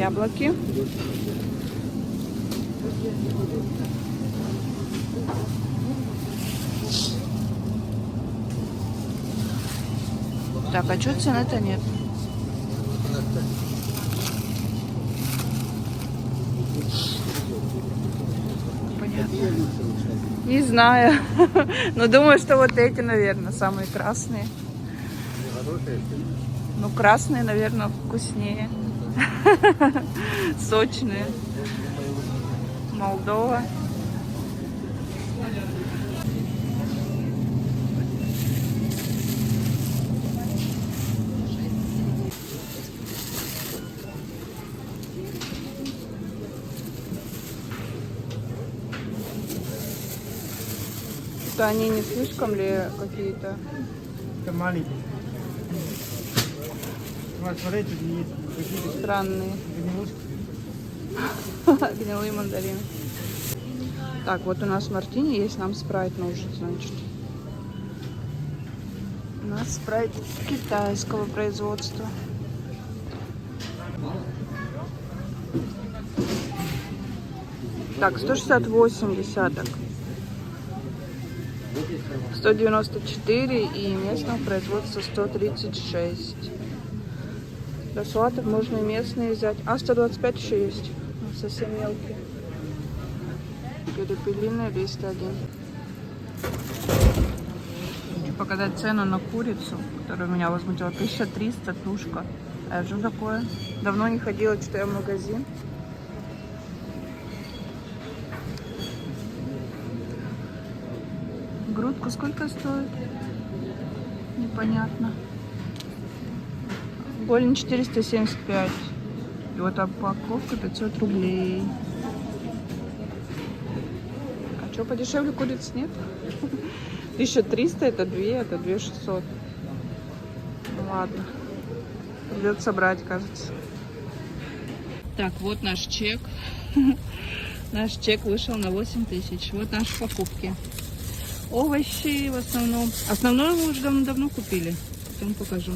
яблоки. Так, а что цены-то нет? Понятно. Не знаю. Но думаю, что вот эти, наверное, самые красные. Ну, красные, наверное, вкуснее. Сочные. Молдова. Они не слишком ли какие-то? Это маленький. Вот, смотрите, есть какие-то Странные. Гнилые мандарины. Так, вот у нас мартини есть, нам спрайт нужен, значит. У нас спрайт китайского производства. Так, 168 десяток. 194 и местного производства 136. Для салатов можно и местные взять. А, 125 еще есть. Совсем мелкие. Перепелиные 201. Хочу показать цену на курицу, которая меня возмутила. 1300 тушка. А что такое? Давно не ходила, что я в магазин. Грудку сколько стоит? Непонятно. Голень 475. И вот упаковка 500 рублей. А что, подешевле куриц нет? 1300 это 2, это 2600. Ну ладно. Придется брать, кажется. Так, вот наш чек. Наш чек вышел на 8000. Вот наши покупки. Овощи в основном. Основное мы уже давно купили. Потом покажу.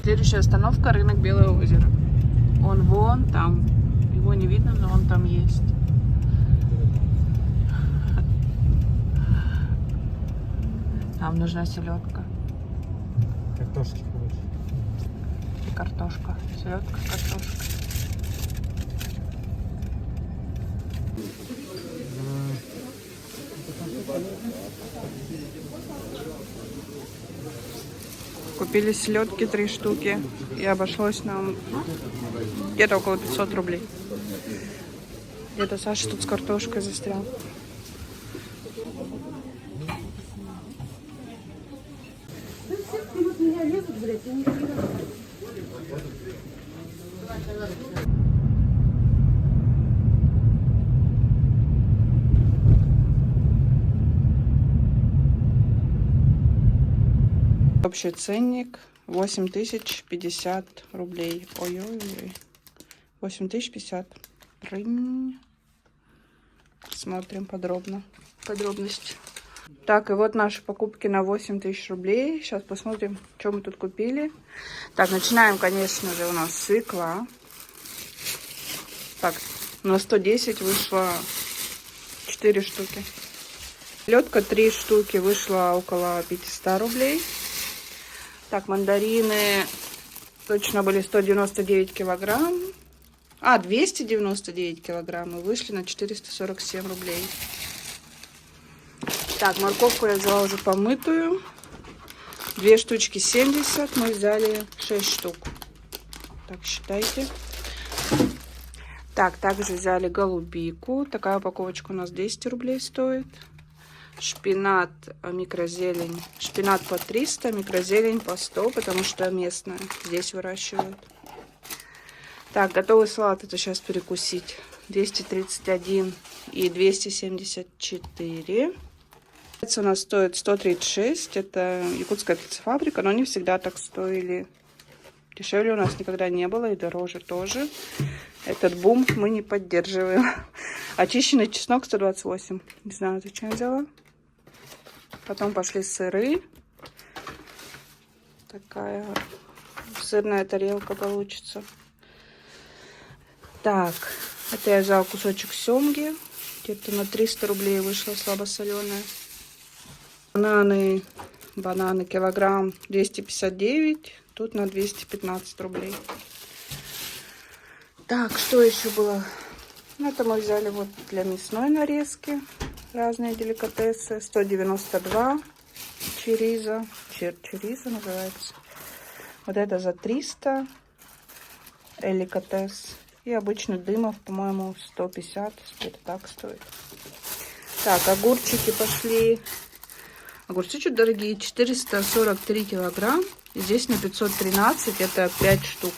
Следующая остановка — рынок Белое озеро. Он вон там. Его не видно, но он там есть. Нам нужна селедка. картошки больше. И картошка. Селедка, картошка. Купили селедки 3 штуки. И обошлось нам где-то около 500 рублей. Где-то Саша тут с картошкой застрял. Общий ценник 8050 рублей. Ой-ой-ой. 8050. Смотрим подробно. Подробности. Так, и вот наши покупки на 8000 рублей. Сейчас посмотрим, что мы тут купили. Так, начинаем, конечно же, у нас свекла. Так, на 110 вышло 4 штуки. Лёдка 3 штуки вышла около 500 рублей. Так, мандарины точно были 199 килограмм. 299 килограмм и вышли на 447 рублей. Так, морковку я взяла уже помытую. 2 штучки 70. Мы взяли 6 штук. Так, считайте. Так, также взяли голубику. Такая упаковочка у нас 200 рублей стоит. Шпинат, микрозелень. Шпинат по 300, микрозелень по 100, потому что местная. Здесь выращивают. Так, готовый салат. Это сейчас перекусить. 231 и 274. У нас стоит 136. Это якутская птицефабрика, но не всегда так стоили. Дешевле у нас никогда не было, и дороже тоже. Этот бум мы не поддерживаем. Очищенный чеснок 128. Не знаю, зачем взяла. Потом пошли сыры. Такая сырная тарелка получится. Так, это я взяла кусочек семги. Где-то на 300 рублей вышло слабосоленое. Бананы килограмм 259. Тут на 215 рублей. Так, что еще было? Это мы взяли вот для мясной нарезки. Разные деликатесы. 192. Чериза. Чериза называется. Вот это за 300. Эликатес. И обычный Дымов, по-моему, 150. Где-то так стоит. Так, огурчики пошли. Огурцы чуть дорогие. 443 килограмм. Здесь на 513. Это 5 штук.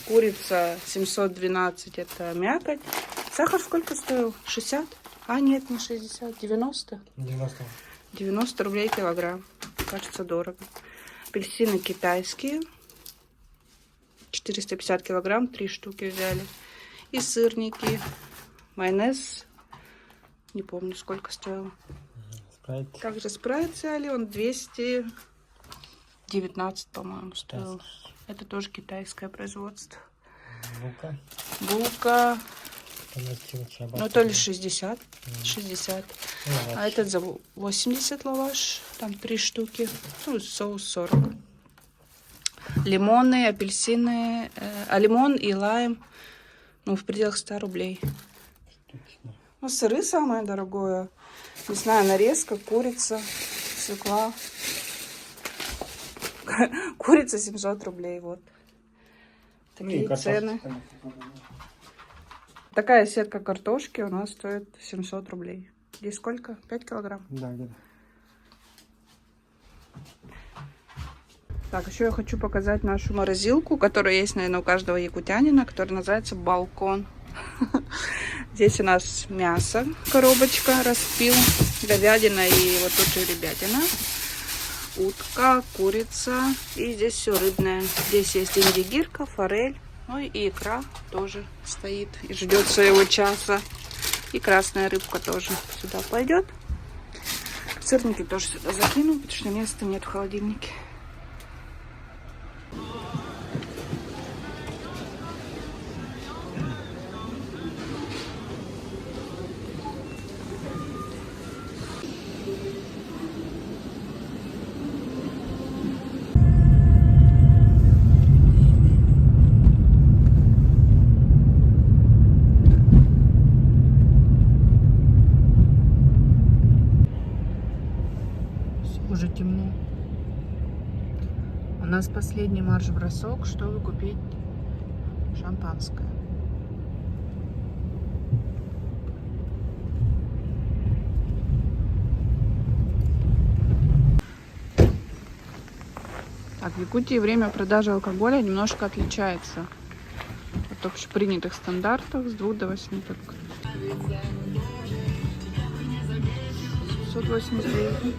Курица 712. Это мякоть. Сахар сколько стоил? 60? А, нет, не 60. 90? 90. 90 рублей килограмм. Кажется, дорого. Апельсины китайские. 450 килограмм. 3 штуки взяли. И сырники. Майонез. Не помню, сколько стоил. Спрайт. Также спрайт взяли. Он 219, по-моему, стоил. Это тоже китайское производство. Булка. Булка. Ну, то ли 60. 60. А этот за 80 лаваш. Там 3 штуки. Ну, соус 40. Лимоны, апельсины. Лимон и лайм. Ну, в пределах 100 рублей. Ну, сыры самое дорогое. Мясная нарезка, курица, свекла. Курица 700 рублей. Вот. Такие цены. Такая сетка картошки у нас стоит 700 рублей. Здесь сколько? 5 килограмм? Да, где-то. Так, еще я хочу показать нашу морозилку, которая есть, наверное, у каждого якутянина, которая называется «Балкон». Здесь у нас мясо, коробочка, распил, говядина и вот тут же ребятина. Утка, курица. И здесь все рыбное. Здесь есть индигирка, форель. Ну и икра тоже стоит и ждет своего часа. И красная рыбка тоже сюда пойдет. Сырники тоже сюда закину, потому что места нет в холодильнике. Уже темно. У нас последний марш-бросок, чтобы купить шампанское. Так, в Якутии время продажи алкоголя немножко отличается от общепринятых стандартов с 2 до 8 только. 689.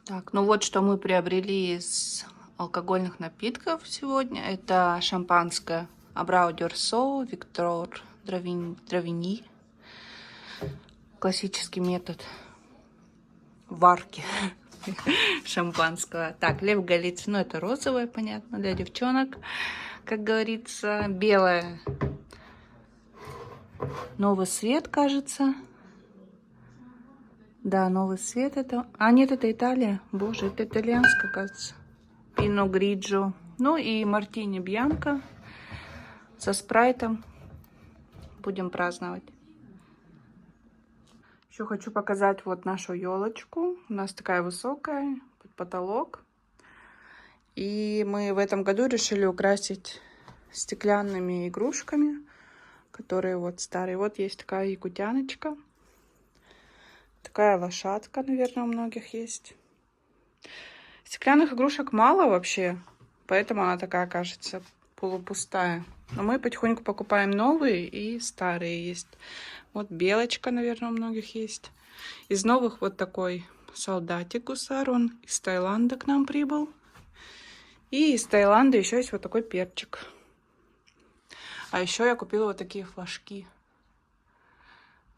Так, ну вот что мы приобрели из алкогольных напитков сегодня. Это шампанское Абрау Дюрсо, Виктор Дравини. Классический метод варки шампанского. Так, Лев Голицын, ну это розовое, понятно, для девчонок, как говорится. Белое. Новый свет, кажется. Да, новый свет это... А, нет, это Италия. Боже, это итальянское, кажется. Пино Гриджо. Ну и мартини Бьянко со спрайтом. Будем праздновать. Еще хочу показать вот нашу елочку. У нас такая высокая, под потолок. И мы в этом году решили украсить стеклянными игрушками, которые вот старые. Вот есть такая якутяночка. Такая лошадка, наверное, у многих есть. Стеклянных игрушек мало вообще, поэтому она такая, кажется, полупустая. Но мы потихоньку покупаем новые и старые есть. Вот белочка, наверное, у многих есть. Из новых вот такой солдатик гусар, он из Таиланда к нам прибыл. И из Таиланда еще есть вот такой перчик. А еще я купила вот такие флажки,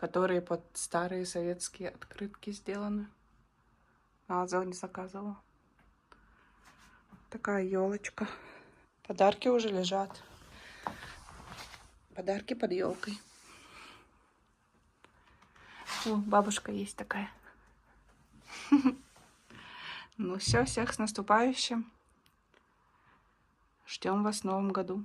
которые под старые советские открытки сделаны. А, не заказывала. Такая елочка. Подарки уже лежат. Подарки под елкой. О, бабушка есть такая. Ну все, всех с наступающим. Ждем вас в новом году.